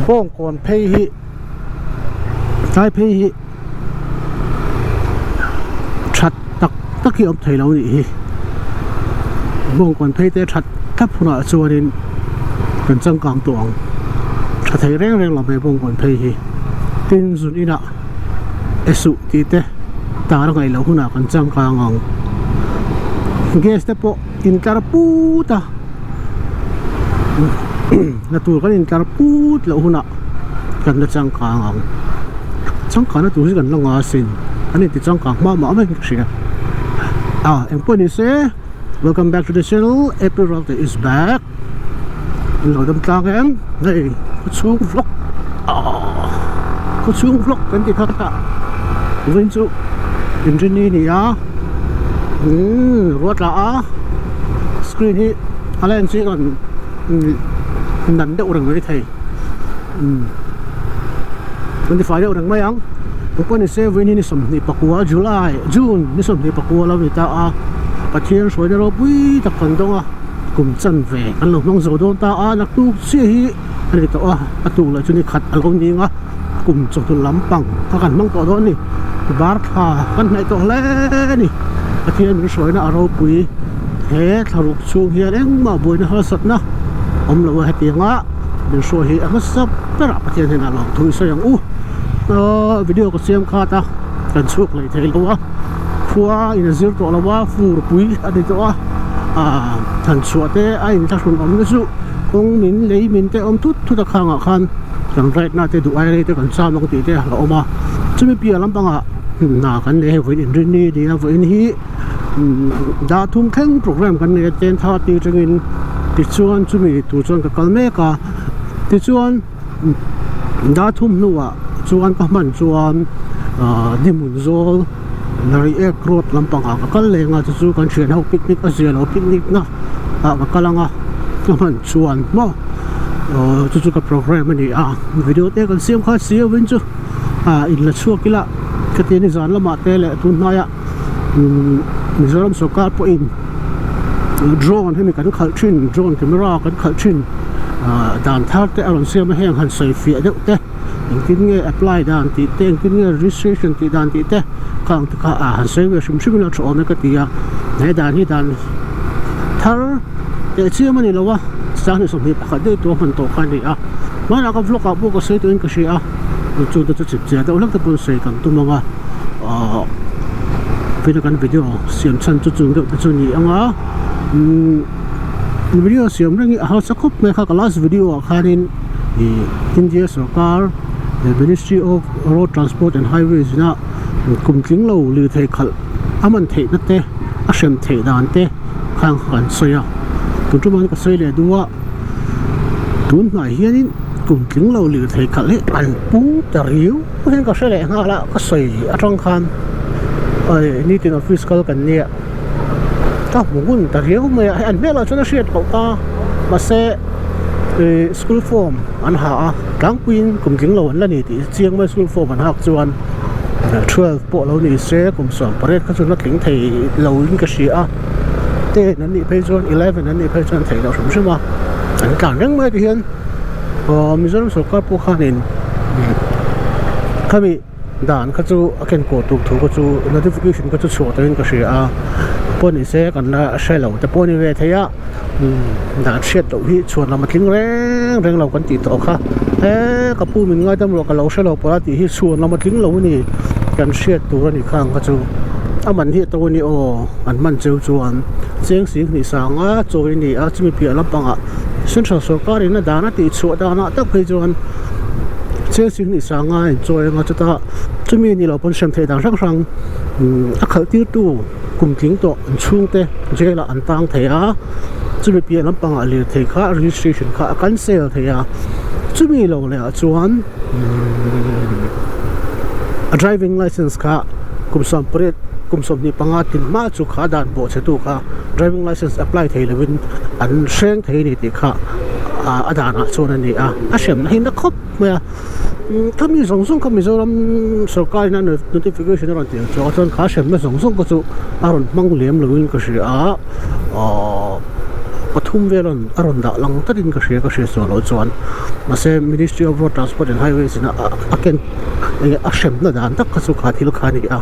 ป้องก่อนเพย์ฮิใช้เพย์ฮิชัดตักที่อมไทยเรานี่ป้องก่อนเพย์แต่ชัดทับหัวส่วนนี้เป็นจังกลางตัวชัดไทยแรงเราไปป้องก่อนเพย์ฮิตินสุดอีน่ะเอสุตีเตตาเราไงเราหัวหน้ากันจังกลางเกสเตปอินการปูตานาตัวกันอินการปูตเราหัวหน้ากันจังกลางจังกลางนาตัวที่กันลงอาสินอันนี้ติดจังกลางมาไม่เสียเอ็งพูดนี่สิ welcome back to the channel April Rock is back เราดำกลางเองนี่ก็ชูฟล็อกก็ชูฟล็อกกันที่พักตาวินจูอินจินีนี่รถละสกรีนที่อะไรอันนี้ก่อนนั่นเด็กอุดมไม่ไทยมันที่ฝ่ายเด็กอุดมไม่ยังผมก็นี่เซฟนี่สมนี่ปักวัวจุลายจูนนี่สมนี่ปักวัวเราไม่ตาปัจเจียนสวยเดี๋ยวเราวิ่งตะกันตรงกลุ่มจันเวอันหลงน้องโซโดนตานักตู้เสียฮีอันนี้ตัวประตูเลยจุนี่ขัดอารมณ์นี้กลุ่มจงตุลลำปังถ้ากันมั่งตัวโดนนี่บาร์ท่ากันในตัวเล่นี่ประเทศมันสวยนะเราปุยเฮ้ทารุกชูเฮียเอ็งมาบุยนะฮะสัตว์นะเราว่าให้เตียงเป็นสวยเฮียก็สับแต่ละประเทศที่น่าลองทุยเสียงวิดีโอก็เสียงขาดกันช่วยเลยเทเราว่าฟัวอินเสียตัวเราว่าฟูรปุยอันนี้ตัวทันสวดเต้ไอ้ทักษะอมก็สู้คงมินเลยมินเต้อมทุตะข้างขันกันแรกน่าจะดูไอ้เลยแต่กันซ้ำน้องตีเต้เราออกมาจะไม่เปลี่ยนลำพังน่ากันเลยวันนี้นี่ดีนะวันนี้ดาทุ่มแข่งโปรแกรมกันเนี่ยเจนท่าตีจังอินติดชวนจะมีตัวชวนกับกัลเมกาติดชวนดาทุ่มนัวชวนกับมันชวนดิมุนโซลนาริเอกรถลำพังกันเลยงาจะสู้กันเชียร์เอาปิกนิกเสียเราปิกนิกนะกันลังกับมันชวนมั้งจะสู้กับโปรแกรมนี่วิดีโอเต้กันเสียงขาดเสียวินจูอินละชั่วกิละก็เตียนิจานละมาเตะเลยตุนน้อยมิโซรัมสกัดพออินโดรนให้มีการขัดชินโดรนแคมราการขัดชินด่านท่าเตะอารมณ์เสียไม่แห้งหันใส่เฟียเด็กเตะอย่างที่เงี้ยแอพพลายด่านตีเตะอย่างที่เงี้ยรีเซชชั่นตีด่านตีเตะข้างที่ข้าหันใส่เวชชิมเราชอบไม่ก็ตีในด่านที่ด่านท่าเตะเชื่อมันนี่แล้ววะสร้างในสมเหตุขัดได้ตัวมันโตกันนี่มันเอากับฟลุกกับพวกก็ใส่ตัวเองก็ใช่จูดจะจิบเจแต่ว่าเราจะพูดใส่กันตัวมั้งเป็นการวิดีโอเสียงชั้นจุดๆเดี๋ยวจะนี่วิดีโอเสียงเรื่องนี้เขาสักครู่ไม่ค่ะก็ last video ค่ะนี่อินเดียสการ the Ministry of Road Transport and Highways นะกลุ่มทิ้งเราหรือเทขัดมันเทนั่นเตะเชื่อมเทด่านเตะข้างกันเสียตัวจุดมันก็เสียเลยดูว่าตัวไหนเฮียนี่กลุ่มทิ้งเราหรือเทขัดเลยอันปูแต่ริ้วเพราะฉะนั้นก็เสียเลยฮะละก็เสียตรงคันนี่ที่ออฟฟิศเขากันเนี่ยถ้าผมพูดแต่เรื่องไม่อันเมื่อเราจะได้เชื่อเขาตามาเซสกูลฟอร์มอันหากลางปีนกลุ่มถึงเราอันละนี่ที่เชียงไม่สกูลฟอร์มอันหักจวนช่วยพวกเรานี่เซกลุ่มสองประเทศเขาจะนักถึงไทยเราอินกษีเต้นั่นนี่เพย์จวน11นั่นนี่เพย์จวนไทยเราสมใช่ไหมอันกลางยังไม่ได้เห็นมิจฉาสุขภาพพวกเขาเนี่ยเขามีด่านก็จะเก่งกว่าถูกก็จะ notification ก็จะชัวร์ตัวเองก็เสียพวกนี้เสียกันนะใช่เราแต่พวกนี้เวทีด่านเช็ดตัวที่ชวนเรามาทิ้งแรงเรากันติดต่อค่ะกับผู้มีเงินตำรวจกับเราใช่เราปกติที่ชวนเรามาทิ้งเรานี่กันเช็ดตัวนี่ข้างก็จะมันที่ตัวนี้อันมันเจ้าจวนเสียงนี่สั่งโจยนี่จะมีเปลี่ยนรับปังซึ่งชาวสกัดนี่นะด่านติดชัวร์ด่านตั้งไปจวนเชื่อสิ่งนี้สร้างง่ายจอยมาจะมีนี่เราเป็นเชื่อมเทดังครั้งเขาที่ตู้กลุ่มทิ้งตัวช่วงเตะเจละอันต่างเทียจะมีเปลี่ยนลำปังอะไรเทค่า registration ค่าการเซลเทียจะมีเราเลยจวน driving license ค่ากลุ่มสมปริตกลุ่มสมนิปังอาตินมาจุขาด่านโบเชตุค่า driving license apply เทียเลยเป็นอันเชิงเทียนี่ติค่าอาดานะส่วนนี้เชื่อมให้นักขับเมื่อถ้ามีส่งเขามีส่งสกัดนั้น notification อะไรที่จะจนข้าเชื่อมไม่ส่งก็จะอารมณ์มังเลี้ยมหรือก็คือ pathum velon aron da lang tarin ka hria lo chuan ma se Ministry of Road Transport and Highways in a ken a shem na dan tak ka chu kha thil kha ni a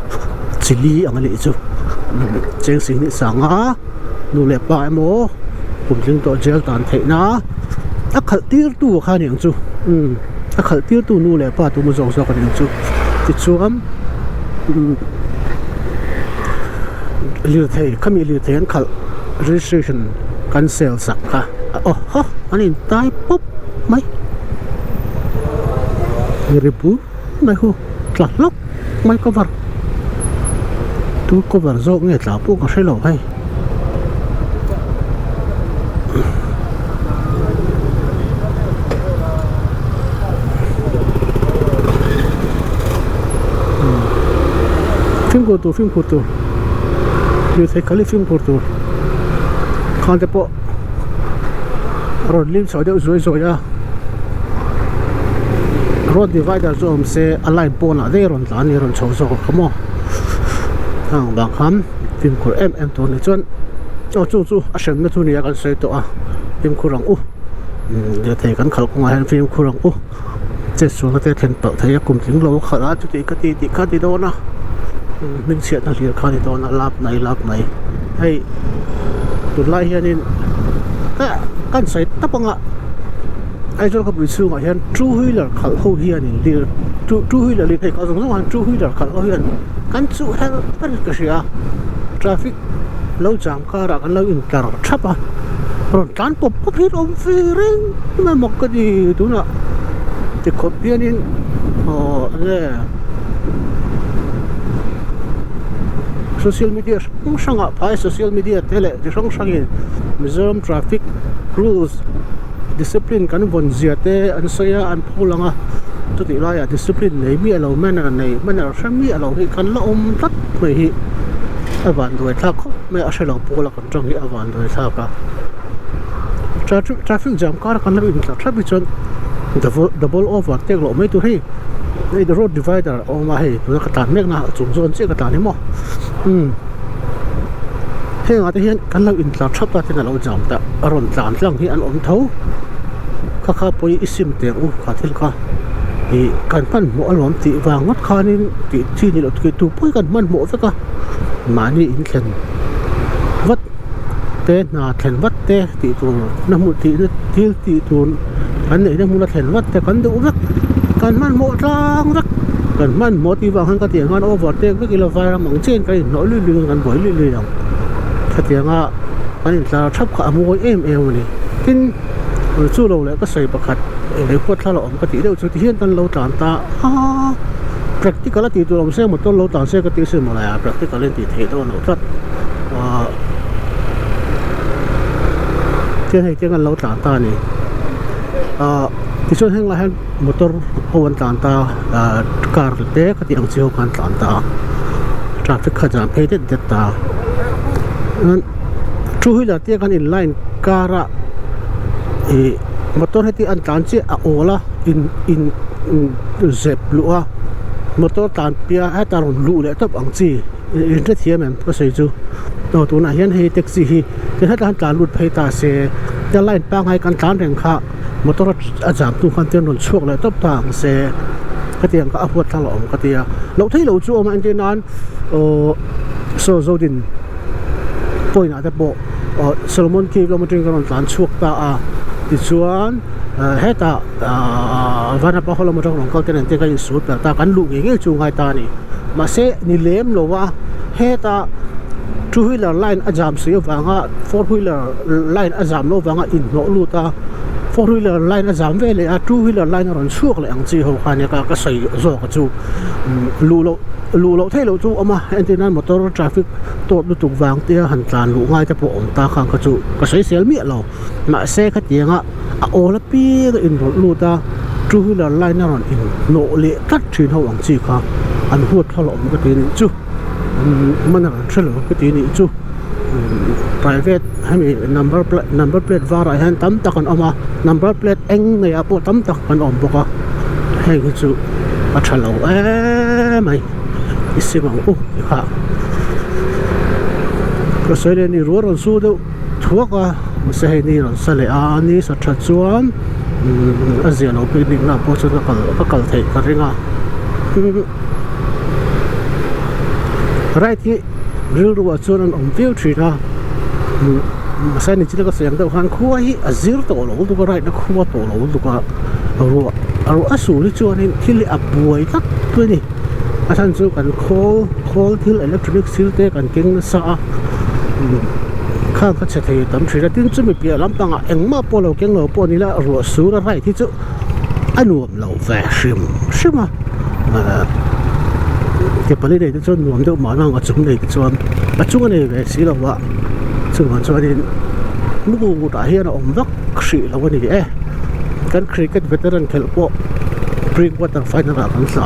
chili ang li chu cheng sing ni sanga nu le pa emo kumling to jail tan theina a khal tir tu kha ni ang chu a khal tir tu nu le pa tu mu zong ka ni chu ti chuam liu thei khami liu thei an khal registration cancel sak kha oh ha anin tai pop mai ripu mai hu tla lok mai cover tu cover zo nge tla pu ka shelo hai film ko tu liu thei khali film ko tu khan te po road lim so de zoi ya road divider zo se align pona de ron tla ni ron chho zo khamo ang bang kham film ko em to ni chon chu a shem na thu ni kan sei to a film ko rang u de thei kan khal ko ngai film ko rang u che su na te then to thei kum ting lo khala chu ti ka ti do na mình sẽ là liệt khai đó là lap này hay tụi lai hiện nên căn sai tấp bằng ạ ai cho các vị sư gọi hiện chú huy là khẩn hậu hiện thì chú huy là liệt hay có giống chú huy là khẩn hậu hiện căn chú hay tất cả sự traffic lâu chạm ca ra căn lâu in cả thấp à rồi cán bốc hết ông phi ring mà một cái gì tụi nó thì có biến nên social media sang phai social media tele de sang in Mizoram traffic rules discipline kan von ziate an soya an phulanga tu ti la ya discipline nei mi alo manner sam mi alo hi kan la tat mai hi awan doi tha kho me a shelo pola kan tang hi awan doi tha ka traffic jam kar kan la in traffic chon double overtake lo mai tu hi the road divider o ma he tu ka tan mek na chung zon che ka tan ni mo he nga te hian kan lo in tla thap ta ten lo jam ta aron tlan tlang hi an om tho kha poi isim te u kha thil ka e kan pan mo alom ti wangot khanin ti thi ni lo tu poi kan man mo fe ka mani in thlen wat te na thlen wat te ti tu na mu ti thil ti tu an nei na mu na thlen wat te kan du vek kan man mo tlang vek kan man mo ti wang han ka ti ngan overtake vek ila vai ra mang chen kai no lu kan boi lu yang ka ti nga kan tla thap kha mo em ni tin chu lo le ka sei pakhat le ko thla lo om ka ti deu chu ti hian tan lo tlan ta practical ti tu om se mo to lo tan se ka ti se mo la ya practical ti the do no tat chen hai chen kan lo tlan ta ni ti chuan heng la han motor hoan tlan ta car te ka ti ang chiu kan tlan ta traffic kha jam phe de ta two wheeler te kan in line kara motor heti an tlan che a ola in zep lua motor tan pia ha taron lu le top ang chi in the thiam em ka sei chu to tu na hian hei taxi hi te ha tan tlan lut phei ta se te line pa ngai kan tlan reng kha motor a jam tu khan ten ron chuak le top tang se ka tiang ka apuat thalo om ka tia lo thei lo chu om an te nan so zodin point at the bo Solomon Cave lo matring kan tlan chuak ta a ti chuan heta vana pa holo matong rong ka ten te ka su ta kan lu nge chu ngai ta ni ma se ni lem lo wa heta two wheeler line a jam se wanga four wheeler line a jam lo wanga in no lu ta four wheeler line a jam ve le a two wheeler line ron chuak le ang chi ho kha ne ka sai zo ka chu lu lo thei lo chu ama antenna motor traffic to lu tuk wang te han tlan lu ngai ta po om ta khang ka chu ka sai sel mi lo ma se kha tianga a ola pi in lu ta two wheeler line ron in no le kat thin ho ang chi kha an huat thalo om ka tin chu man ran thelo ka tin chu private hami number plate var han tam tak an ama number plate eng nei apo tam tak an om boka hei chu a thalo mai isimang kha ko sele ni ro ron su do thuaka sẽ hay ni rồi sẽ lẽ ni sẽ thật chuan Asia nó bị định là bao giờ nó cần thể cái gì ngà right thì real rồi chuan anh ông tiêu chỉ na mà sai này chỉ là cái sự đâu hàng khu ấy Asia tổ lỗ tụi cái right nó khu tổ lỗ tụi cái rồi asu đi chuan nên khi lại buổi các tôi này anh chú cần call till electronic silte cần kinh sa khang cái thì tấm chỉ là tin chúng mình bị lắm bằng anh mà bỏ lâu kinh lâu bỏ đi là rồi số là right thì chú anh nuông lâu về sim mà cái vấn đề này cho nuông đâu mà nó chúng này cho chúng này về xí đâu ạ chúng mình cho nên mua đã hiện là ông vắt xí là cái này cái cricket veteran खेल को pre quarter final आ कंसा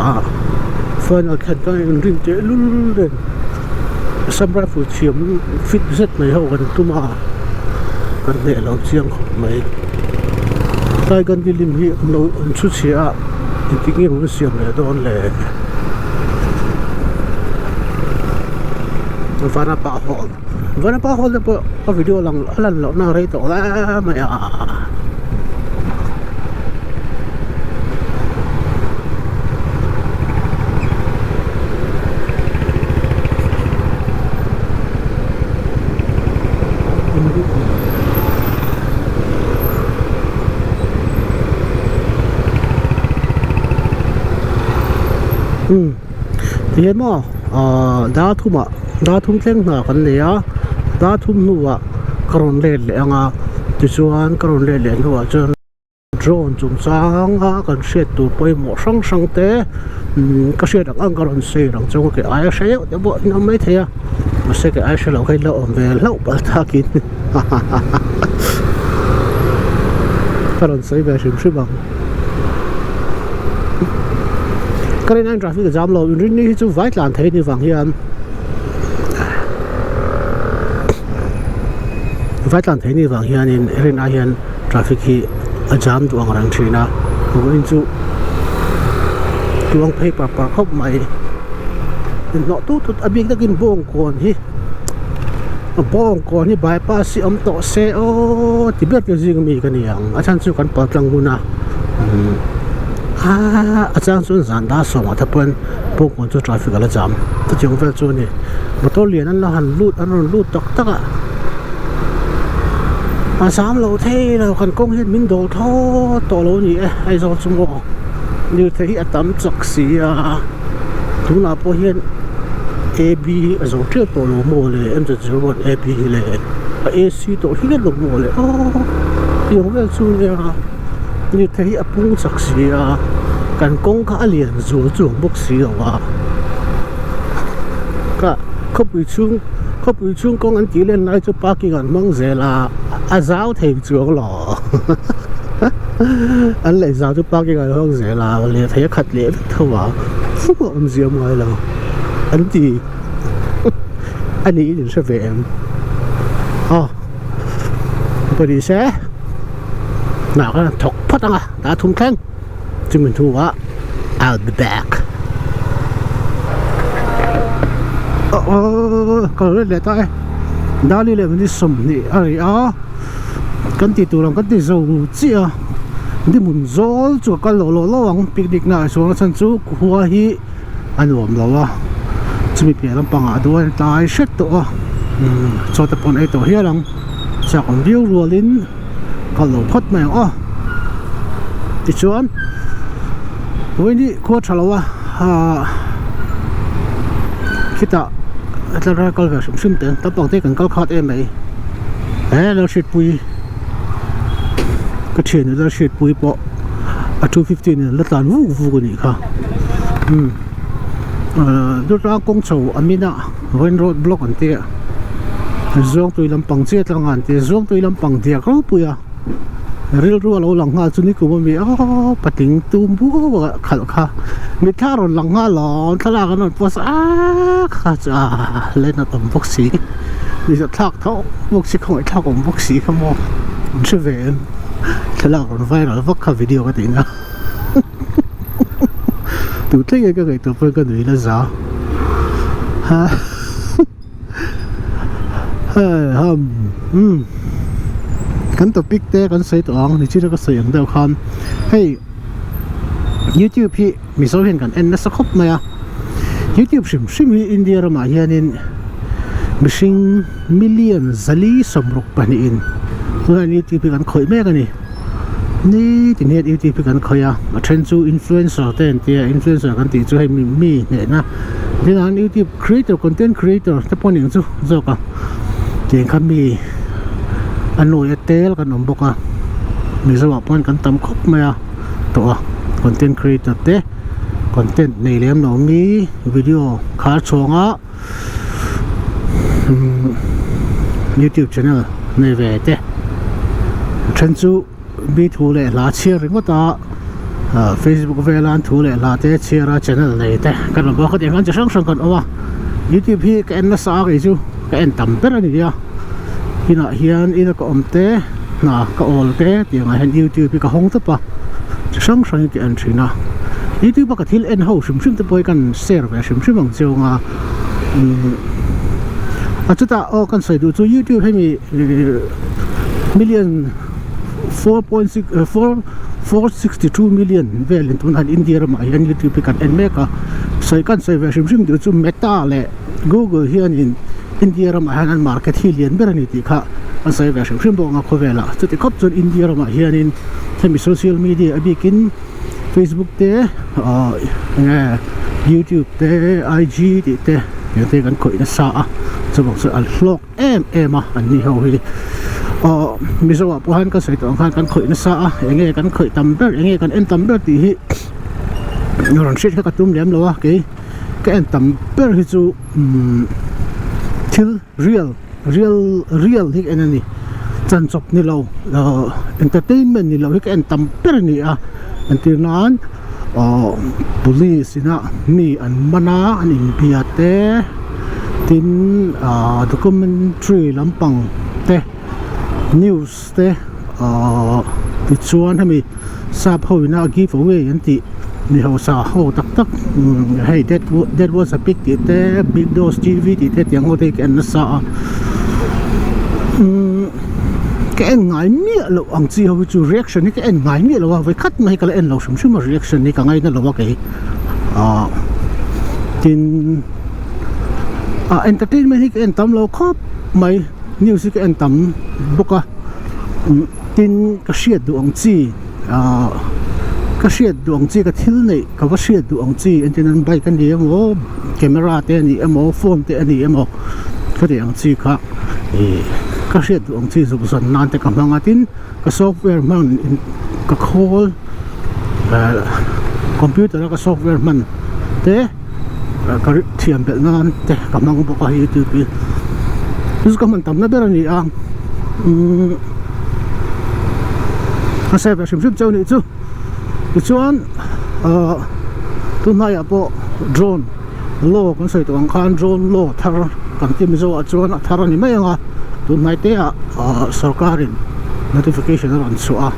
फाइनल खेल का रिंग जे लुल समरा फु छिम fit set mai ho kan tuma kan ne lo chiang khop mai tai kan di lim hi no chu chia ti ngi ru siam le don le vana pa hol de po video lang alan lo na rei to la mai a thì em mà đa thum theng na kan le a đa thum nuwa karon le le anga ti chuan karon le le nuwa chuan drone chung chang ha kan set tu poi mo sang te ka set ang karon se rang chung ke ai se de bo na mai thea ma se ke ai se lo kai lo om ve lo pa ta kin karon se ve sim bang cái này traffic cái jam lo rin ni chu vai tlan thei ni wang hian vai tlan thei ni wang hian in rin a hian traffic hi a jam tu ang rang thina ko in chu tuang phei pa khop mai no tu abik ta kin bong kon hi bypass si om to se o tibet ke jing mi kan yang a chan chu kan pa tlang hunaอาจารย์ส่วนสารด้าส่งมาทับเปิ้ลพวกคนจะทราฟิกอะไรจำแต่จงเฟลจูนี่มาตัวเรียนนั้นเราหันรูดตักอ่ะมาสามเราเท่เราคันกงเห็นมินโดท่อต่อเรานี่ไอ้จอดสมองนี่เที่ยตั้มจักเสียทุนอาพอเห็น AB ไอ้จอดเที่ยวต่อเราโมเลยเอ็มจะจะว่า AB เลย AC ต่อที่เล่นเราโมเลยอ๋อจงเฟลจูนี่นี่เที่ยปุ่งจักเสียกันกงข้าเลียนจู่บุกเสียวะก็เขาไปช่วงกงอันที่เล่นได้จะปากิกันมังเซลาอาเจ้าเทจวงหล่ออันเลยเจ้าจะปากิกันมังเซลาเลยเที่ยขัดเลี้ยเท่าว่าอันเสียมไงล่ะอันที่อันนี้ยังใช่เวมอ๋อพอดีเซ่หนักนะถกพัดอ่ะตาทุ่มแข้งจึงเป็นทัวร์ I'll be back ก็เลยเลยตายดาลีเลยมันที่สมนี่อะไรกันติดตัวเรากันติดโซ่เจียที่มุนโซ่จู่กันหล่อวังปิกนิกน่ะส่วนฉันจู่หัวฮีอันรวมเราว่าจะมีเปลี่ยนลำปังอ่ะด้วยตายเช็ดตัวโซ่ตะปนไอตัวเฮียหลังจากของวิวรัวลิ้นก็หล่อพัดแมงติดชวนวันนี้โคตรฉลาดคิดว่าจะได้ก็แบบสุ่มเตือนแต่ปกติกันก็ขาดไหมเราฉีดปุ๋ยก็เทียนเราฉีดปุ๋ยปะ250เนี่ยแล้วตอนวูกันนี่ค่ะดูร่างกงโฉอันนี้นะวันรถบล็อกอันเตี้ยช่วงตัวลำปังเจี๊ยตรงอันเตี้ยช่วงตัวลำปังเตี้ยก็ปุ๋ยเรื่องรัวเราหลังงานจุนี่กูมันมีปะติงตุ้มบัวขัดค่ะมีท่ารถหลังงานหลอนทลากันนอนปวดค่ะจ้าเล่นต่อมพวกสีนี่จะทักเท่าพวกสีของไอ้ทักของพวกสีขโมยชื่อเวนทลากันไฟหรอพวกขับวิดีโอกันตินะตัวเท่ก็ไงตัวเพื่อนก็หนีแล้วจ้าฮะ kan topic te kan sei to ang ni chi ka sei ang deuh khan hei YouTube hi mi so hen kan en na sakhop maya YouTube shim hi India rama hianin mishing million zali somruk pani in so YouTube kan khoi me ka ni tin het YouTube kan khoya a trend chu influencer ten tia influencer kan ti chu hei mi ne na tin an YouTube creator content creator te poning chu zo ka tin kan mi anoi tel kan om boka mi zo apon kan tam khop maya to content creator te content nei lem no mi video khar chonga YouTube channel nei ve te chen chu bi thu le la chia ring ta Facebook ve lan thu le la te chia channel nei te kan bo khat yang cha sang kan owa YouTube hi ka en na sa ge chu ka en tam per ani dia hina hian ina ka omte na ka ol te tianga hen YouTube ka hong ta pa sang ki an thina YouTube ka thil en ho shim te poi kan share ve shim ang chunga achuta o kan sai du chu YouTube hemi million 462 million vel in tunan India ma yan YouTube kan en meka sai kan sai ve shim du chu Meta le Google hian in India ma han market hilian berani ti kha an sai ve shim bo nga khovela chuti khop chun India ma hian in hemi social media abikin Facebook te YouTube te IG te te kan khoi na sa chubong chu al hlok em a an ni ho hi mi zo po han ka sai to kan khoi na sa enge kan khoi tam ber enge kan en tam ber ti hi ron shit ka tum lem lo ke ka en tam ber hi chu til real hi enani chan chop ni lo entertainment ni lo hi ka en tam ber ni a antir nan police ina mi an mana an impia te tin documentary lampang te news te ti chuan hemi sap ho na giveaway anti ni ho sa ho tak hey that was a big te big dose TV te tiang ho te kan sa cái en ngai mi lo ang chi ho chu reaction ni cái en ngai mi lo wa vai khat mai kala en lo shum reaction ni ka ngai na lo wa ke tin entertainment hi en tam lo khop mai news hi en tam boka tin ka shiat du ang chi ka shiat du ang chi ka thil nei ka wa shiat du ang chi en tin an bai kan ni emo camera te ni emo phone te ani emo ka de ang chi kha ka shiat du ang chi zu san nan te ka manga tin ka software man ka call computer ka software man te ka thiam bel nan te ka mang bo ka hi tu pi tu ka man tam na ber ani a ka sai ba shim chau ni chu chuan tu na ya po drone lo kan sai to ang khan drone lo thar kan ti mi zo a chuan thar ani mai anga tu nai te a sarkarin notification ran chu a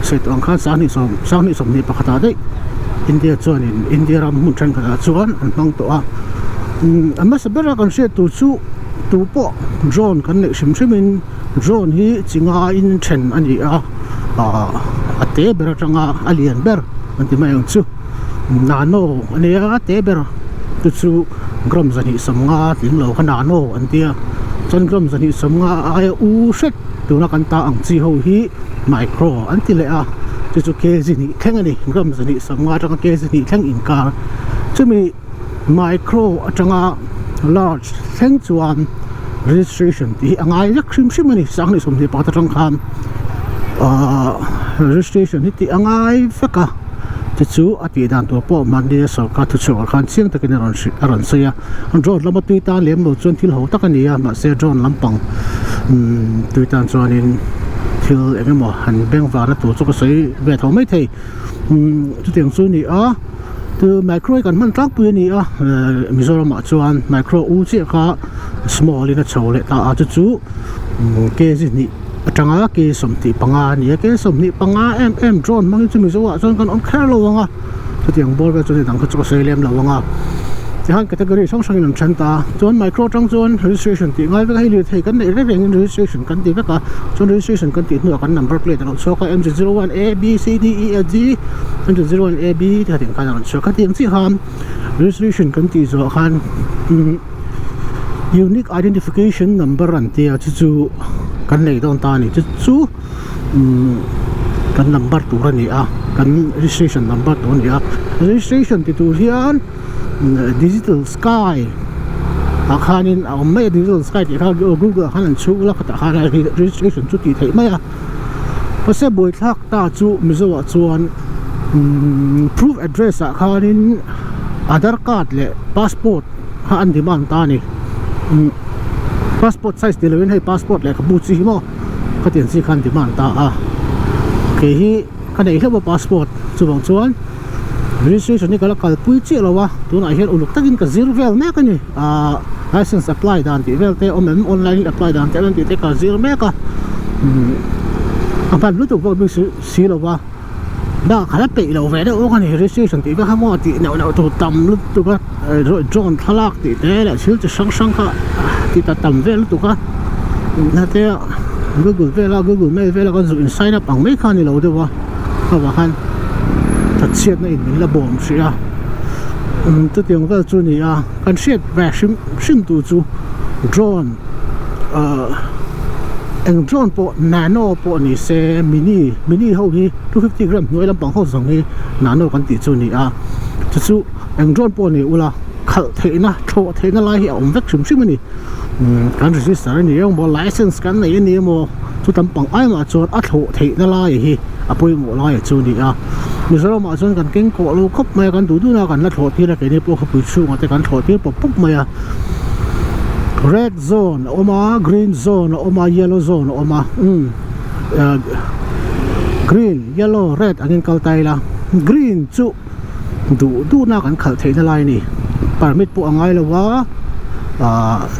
sai to ang khan sang ni som ni pakhata dei India chuan in India ram mun than ka chuan an mang to a amma sabera kan se tu chu tu po drone kan ne shim in drone hi chinga in then ani a te ber tanga alien ber anti mai ang chu nano ani a te ber tu chu gram zani samnga ting lo khana no antia chan gram zani samnga ai u shet tu na kan ta ang chi ho hi micro anti le a chu ke zini theng ani gram zani samnga tanga ke zini theng in ka chumi micro atanga large theng chuan registration ti angai yak shim ani sang ni som ni pa ta tang khan registration hi ti angai faka te chu ati dan to po mande so ka thu chu khan chiang takin ran sia an ro lama tui ta lem lo chon thil ho takania ma se ron lampang tui tan chuan in thil engemaw han beng vara tu chu ka sei ve tho mai thei chu tiang chu ni a tu micro kan man tlang pu ni a Mizoram ma chuan micro u chi kha small in a chole ta a chu ke ji ni atanga ke somti panga ni ke somni panga em drone mang chu mi zo wa chon kan on khar lo wanga chu tiang bor ga chu ni dang chu sei lem lo wanga han category song song in chanta chon micro tang chon registration ti ngai veka hi li thei kan nei reng in registration kan ti veka chon registration kan ti nu kan number plate lo so ka MZ01 A B C D E F G MZ01 A B ti hatin kan so ka ting chi ham registration kan ti zo khan unique identification number an ti a chu kan nei don ta ni chu kan number tu ra ni a kan registration number tu ni a registration ti tu hian digital sky akhanin mai digital sky ti kha Google han chu la khata kha registration chu ti thei mai a pase boi thak ta chu mizo chuan proof address akhanin Aadhaar card le passport ha an demand ta ni passport size diloin hei passport le kabu chi mo khatin si khan demand ta a ke hi kanei hlewa passport chu bang chuan registration ni kala kal pui chi lawa tuna hian uluk takin ka zir vel mek ani license apply dan ti vel te online apply dan te ti te ka zir mek a apan lu tu vo si lawa da khala pe lo ve de o kan registration ti ka mo ti no tu tam lu tu ka drone thalak ti te la sil chi sang ka ti ta tam vel tu ka na te Google vela Google Mail vela kan zu in sign up ang mai khan ni lo de wa ka wa khan thật siết này mình là bom xí à, tôi tiếng về chú này à, cần siết về sim tu chú drone, anh drone bộ nano bộ này xe mini hậu hi 250 gram nuôi làm bằng hậu giống hi nano cần tỷ chú này à, chú anh drone bộ này ula khởi thế na, thọ thế na lại ông vắt sim này, cần register này ông bộ license cần này này mà chú tầm bằng ai mà cho thọ thế na lại hi, bôi một lại chú này à. Mình sẽ mà chọn cần kinh cổ lô khóc mày cần đủ na cần là thọ thì là cái này bộ khóc bự chu mà cái cần thọ thì bộ bốc mày à red zone oma green zone oma yellow zone oma green yellow red anh câu tay là green chu đủ na cần khởi thế này này permit bộ ngay là wa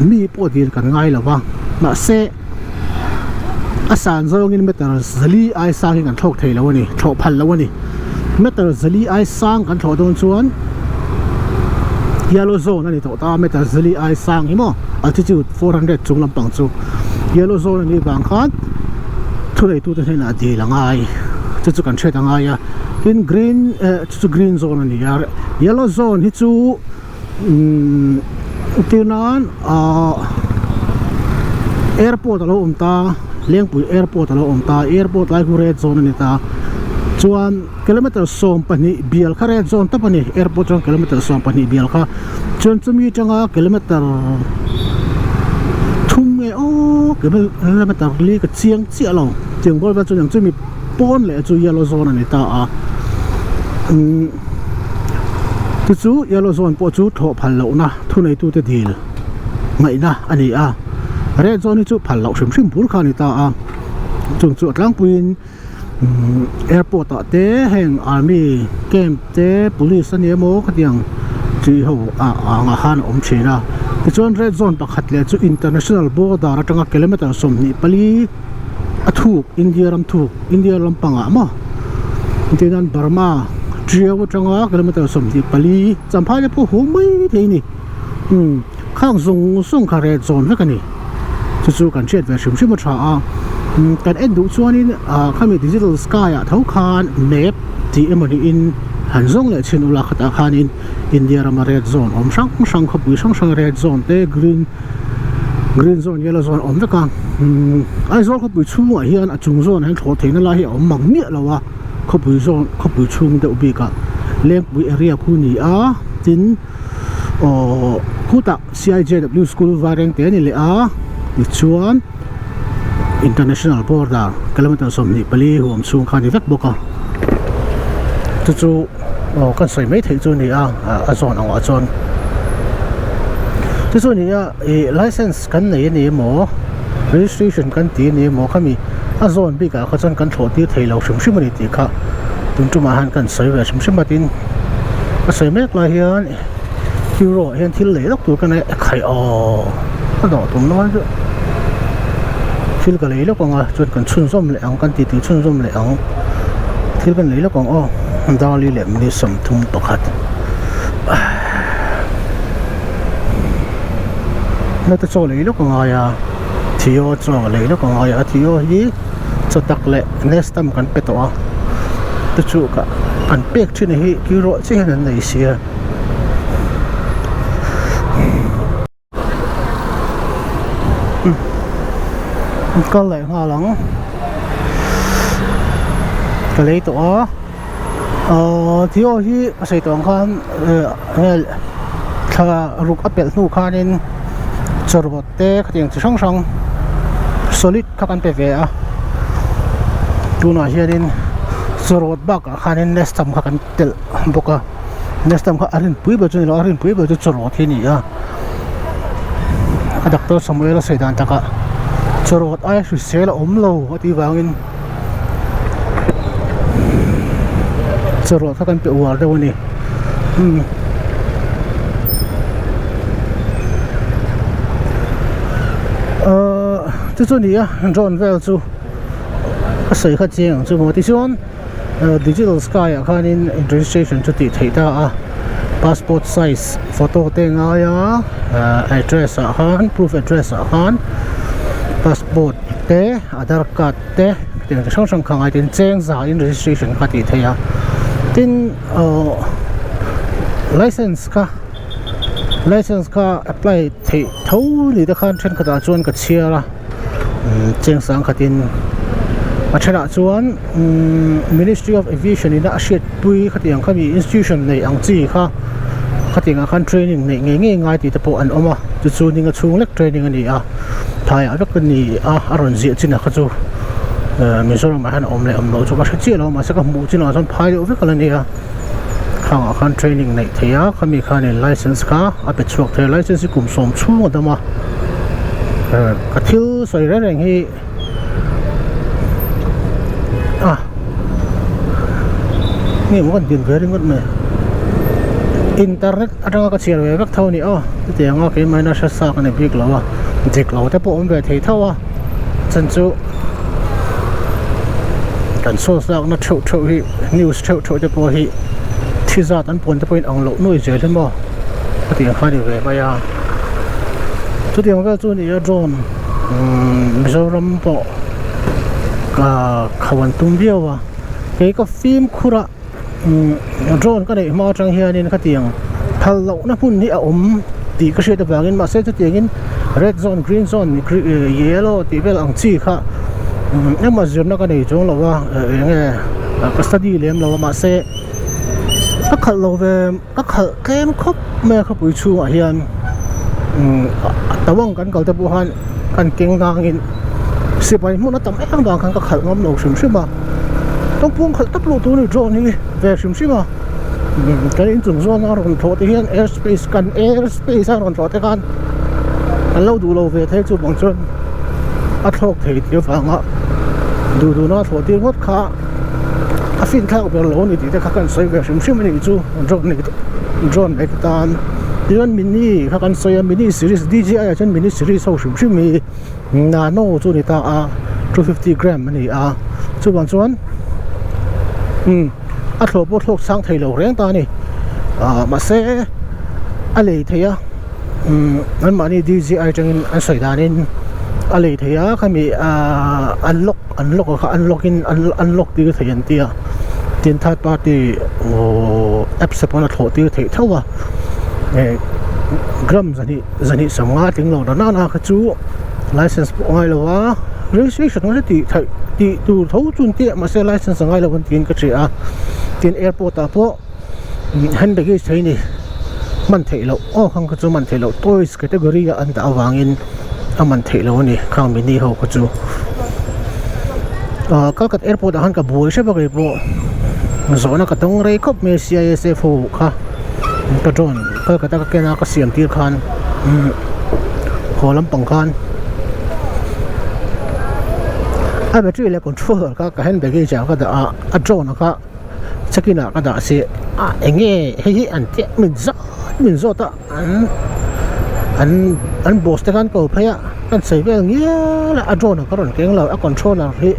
mi bộ thì cần ngay là wa mà xe asan zong in meter zali ai sang kan thok thei lo ni thok phal lo ni meter zali ai sang kan thok don chuan yellow zone ani to ta meter zali ai sang hi mo altitude 400 chung lam pang chu yellow zone ani bang khan thulei tu te na di langai chu kan thret angai ya in green chu green zone ani ya yellow zone hi chu tinan airport lo ta leng pui airport alo om ta airport lai red zone ni ta chuan kilometer som pani bial kha red zone ta pani airport chong kilometer som pani bial kha chuan chumi changa kilometer thum nge o kilometer li ka chiang chi alo chiang bol va chuan chumi pon le chu yellow zone ni ta a chu yellow zone po chu tho phal lo na thu nei tu te dil ngai na ani a red zone chu phal lo sim bur kha ni ta a chung chu tlang puin airport ta te heng army camp te police ani mo khatiang chi ho nga han om china ti chuan red zone pakhat le chu international border atanga kilometer som ni pali athu india ram panga ma tinan Burma triaw atanga kilometer som ni pali champhai le phu homai theini khang sung kha red zone ve kani chu kan chet ve sim tha a kan en du chuanin khami digital sky a thau khan map ti emani in han zong le chin ula khata khan in india ram red zone om sang khopui sang red zone te green zone yellow zone om ka ai zone khopui chu a hian a chung zone han tho theina la hi om mang mi lawa khopui chung de ubi ka leng bui area khu ni a tin khuta CIJW school wareng te ni le a ti chuan international border kilometer som ni pali huam chung khan vek boka chu kan soi mai thei chu ni a zone anga chon chu ni a license kan nei ni mo registration kan ti ni mo khami a zone bi ka khachon kan thlo ti thei lo sim ni ti kha tun tu ma han kan soi ve sim matin a soi mek la hian euro hian thil le lok tu kan ai khai a do tum noi thil ka lei lo kanga chut kan chun som le ang kan ti chun som le ang thil kan lei lo kang dali le mi som thum pakhat nó ta cho lấy lúc còn ngồi à thiếu cho lấy lúc còn ngồi à thiếu hi cho tắc lệ next time cần bê tỏ ta chủ cả cần bê trên này cứ rồi chứ là này xia có lẽ hoa lắm cái lấy tỏ thiếu hi xây tông khan thà rục áp belt nu khan in chở vật té cái tiếng chỉ song song solid các anh bê về à tu nói hiện in chở vật bạc khan in next time các anh tel bốc à next time các anh bui bớt cho nên anh bui bớt cho chở vật thế này à cái doctor Samuel xây đàn ta cả chở vật ai suy xét là lâu ở đi vào in chở vật các anh bị uổng đâu nè这这里啊，John Bell 就谁客气啊？就我的说，Digital Sky 啊，看您 registration 就地提到啊 ，passport size photo 定啊呀，address 啊看 proof address 啊看 passport 的 Aadhaar card 的，定就上上看啊，定正啥 in registration 看地提啊，定license 卡。license 卡 apply 提头里的看全个大专个切啦，正常个定，啊，切大专，Ministry of Aviation 呢，设备个定个มี institution ในอังกฤษค่ะ个定个看 training ในง่ายๆที่จะพออันออกมาจะจูนี่ก็ช่วงเล็ก training อันนี้อ่ะถ่ายอะไรกันนี่อ่ะอารมณ์เสียจริงนะก็จูมีส่วนมาให้อมเลยอมเราจูก็เชื่อเรามาสักหมู่จริงนะส่วนพายเอาไว้กันนี่อ่ะข้างอาคาร training ในที่อ่ะเขามีการ license ค่ะอาเป็นช่วงที่ license กลุ่มสมชูหมดมากระทิ้วใส่แรงให้นี่มันก็ดินเวริงก็ไม่อินเทอร์เน็ตอะไรก็เชื่อเลยก็เท่านี้อ๋อที่ยังก็ไม่น่าจะสักในพิกเราอ่ะพิกเราแต่พวกมันแบบที่เท่าอ่ะฉันจูกันโซ่สักนัดโชว์ที่นิวส์โชว์จะพอที่ที่ซาตันปนจะเป็นอังโลนุ่ยเจอใช่ไหมก็ที่ยังข้าดีเลยไปอ่ะทุกอย่างก็ตัวนี้โดรนมิโซรัมปอขวันตุ้มเดียวอ่ะเกี่ยวกับฟิล์มคุระโดรนก็ได้มาจังเฮียนี่ก็ที่ยังทัลโลนะพุ่นนี่อมตีก็เชื่อแต่แบบนี้มาเสร็จจะอย่างนี้ red zone green zone yellow ตีเป็นอังจีค่ะนี่มาจุดนั้นก็ได้จงเราว่าอย่างเงี้ยก็ study เลี้ยงเรามาเสร็จก็ขัดเราเวก็ขัดเกมครบแม่เขาไปชูอ่ะเฮียนแต่ว่างกันเก่าแต่บุหันกันเก่งงานกินเสียไปมุ่งนั่นแต่ไม่ต้องดังกันก็ขัดงอมหลงชิมชิมาต้องพุ่งขัดตับลูตัวนี้โจนี่เวชิมชิมากันอินจุงโซนอารมณ์โทษที่เฮียน airspace กัน airspace อารมณ์โทษที่กันเราดูเราเวทให้จุบังจนอัดโลกเทียบฟังอ่ะดูน่าโทษที่วัดขาฟินข้าวเป็นโหลนี่ที่เขากันใส่แบบชิมมันนี่จูโดรนเอกตานที่นั่นมินิเขากันใส่มินิซีรีส์ DJI ฉันมินิซีรีส์เขาชิมมีนาโนจูนี่ตา250 กรัมมันนี่จูบางส่วนอัดโหลบทโลกสร้างไทยเราเรียงตานี่มาเซ่อะไรเทียอันมานี่ DJI จังอันใส่ดานินอะไรเทียเขามีอันล็อกก็อันล็อกที่เทียนเตียที่ท้ายปาร์ตี้แอปสปอนเซอร์ที่เทียเท่าว่ากรัมจะนี่สมงาถึงเราด้านหน้าเขาจู license ไงล่ะวะ registration ก็จะที่ดูเท่าจุนเตียมาเสีย license ไงล่ะวันที่ก็เสียที่ airport แต่พอเห็นเด็กใช่นี่มันเทเราข้างก็จูมันเทเราตัวสเกตกรีอันตะวางอินมันเทเรานี่ข้างมินิเขาก็จูก็กับ airport หันกับบัวใช่ปะครับบัวส่วนนั้นก็ต้องเรียกเมสซี่เอสเอฟค่ะก็โดนก็กับตะเกียงก็เสียมตีคันหัวลำปังคันไอ้แบบที่เรียกคอนโทรลก็เห็นเด็กเจ้าก็จะโดนนะครับสกินก็จะเสียเองเฮ้ยอันเจ้ามินซอตอันบอสต์กันก็พยายกันใส่ไปอย่างเงี้ยแล้วโดนก็โดนเก่งเราคอนโทรลเราที่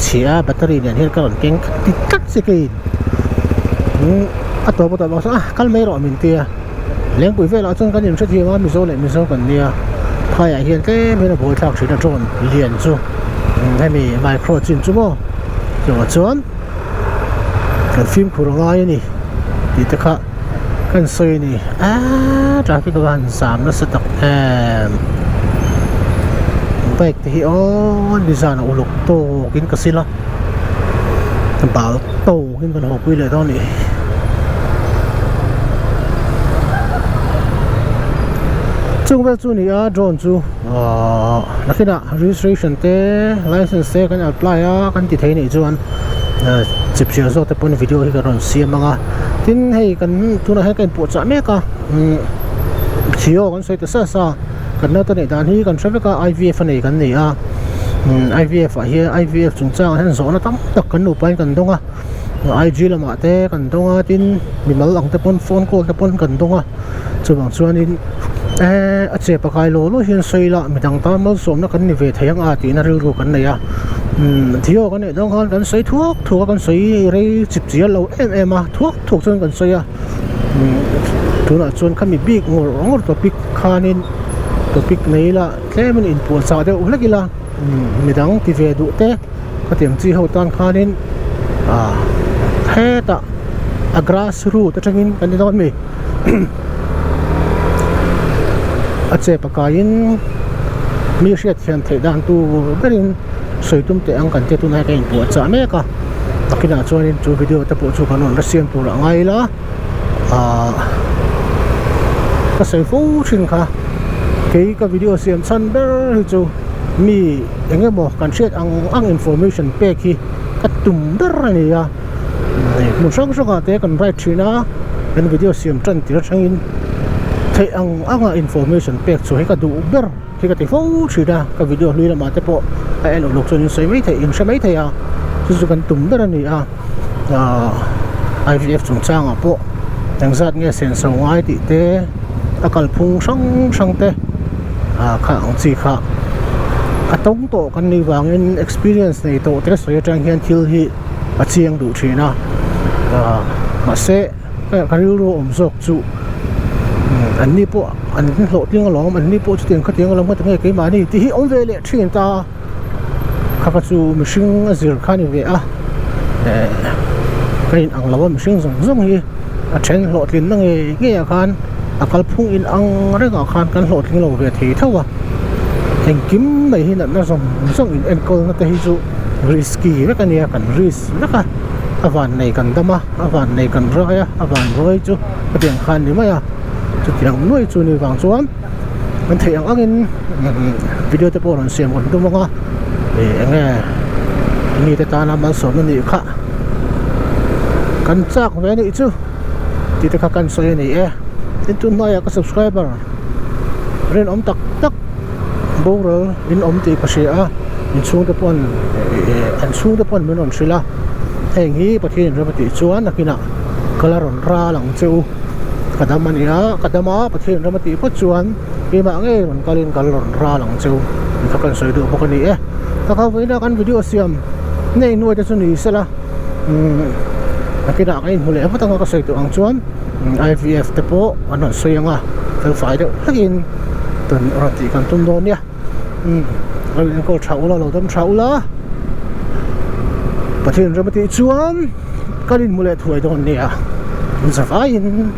เสียแบตเตอรี่เนี่ยที่ก็โดนเก่งติดกัดสกินตัวบอกว่ากันไม่รอมินเตียเลี้ยงปุ๋ยเวลาจนกันยิ่งเชื่อที่ว่ามิโซเลยมิโซกันเนี่ยพ khai hiện cái bên bộ thạc sĩ là tròn liền chú hay mi micro chin chú mò rồi chọn cái phim của ngay này thì tất cả cái xoay này traffic các bạn giảm nó sẽ tập baik thì di sana uluk to kin kasila bảo to kin kan hopui le to ni chung vel chu ni drone chu nakina registration te license te kan apply kan ti thei ni chuan chip share zo te pon video hi kan siam anga tin hei kan tuna he kan pu cha me ka thio kan sei te sa kan na to nei dan hi kan traffic IVF nei kan nei IVF hi IVF chung chang han zo na tam tak kan nu pai kan donga IG lama te kan donga tin mi mal ang te pon phone call te pon kan donga chuwang chuan in a che pakai lo hian soila midang ta mal som na kan ni ve thayang a ti na ru ru kan nei thio kan nei dong kan sei thuak kan sei rei chip chia lo em a thuak chuan kan sei tuna chuan kami big ngor topic khanin topic nei la tlemin in pu cha de ulakila midang ti ve du te ka tiang chi ho tan khanin he ta a grassroot atangin kan don me a che pakain mi hriat hian thei dan tu berin soitum te ang kan te tu na ka in pu cha me ka takina chuanin chu video te pu chu kan on rasiam tu ra ngai la ka sei fu thin kha cái video xem sân đó thì chú mi anh em bảo cần xét ang information pe khi cắt tùm đó này một số cái thế cần right thì nó cái video xem chân thì nó sang in thấy ang information pe chú hay cả đủ đó thì cái phố chỉ ra cái video lui là mà thế bộ anh lục cho nên xây mấy thầy in xây mấy thầy chú cần tùm đó này IVF chúng sang bộ đang rất nghe xem sau ngay thì thế akal phung sang te kha ang chi kha atong to kan ni wangin experience nei to tre soi tang hian thil hi a chiang du thina ma se ka ru om zok chu an ni po an lo ting along an ni po chu ting kha ting along ma te ke ma ni ti hi om ve le thin ta kha ka chu mishing azir khani ve kain ang lawa mishing zong hi a chen lo tin nang nge khan akal phung in ang rega khan kan hlot ling lo ve thei thawa heng kim mai hi na zong in enkol na te hi chu risky ve kan ya kan risk naka avan nei kan dama avan nei kan raya avan roi chu patiang khan ni maya chu tiang noi chu ni wang chuan kan thei ang in video te pon siam kon tumanga nge ni te ta na man som ni kha kan chak ve ni chu ti te kha kan soi ni tin tun mai ka subscriber ren om tak boro in om ti ka sia in chung te pon an chung te pon menon sila heng hi pathin ramati chuan nakina kalaron ra lang chu kadama pathin ramati po chuan ke ma nge ron kalin kalaron ra lang chu ka kan soi du bokani ka ka veina kan video siam nei nuai te chuni sala nakina kain hule patang ka soi tu ang chuan IVF te po ano soyanga fel fai de hakin ton rati kan tum don ya alin ko thaula lo dam thaula pathin ramati chuan kalin mule thuai don nia in sa fain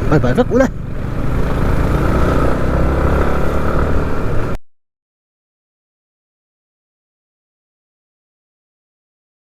bye bye vak ula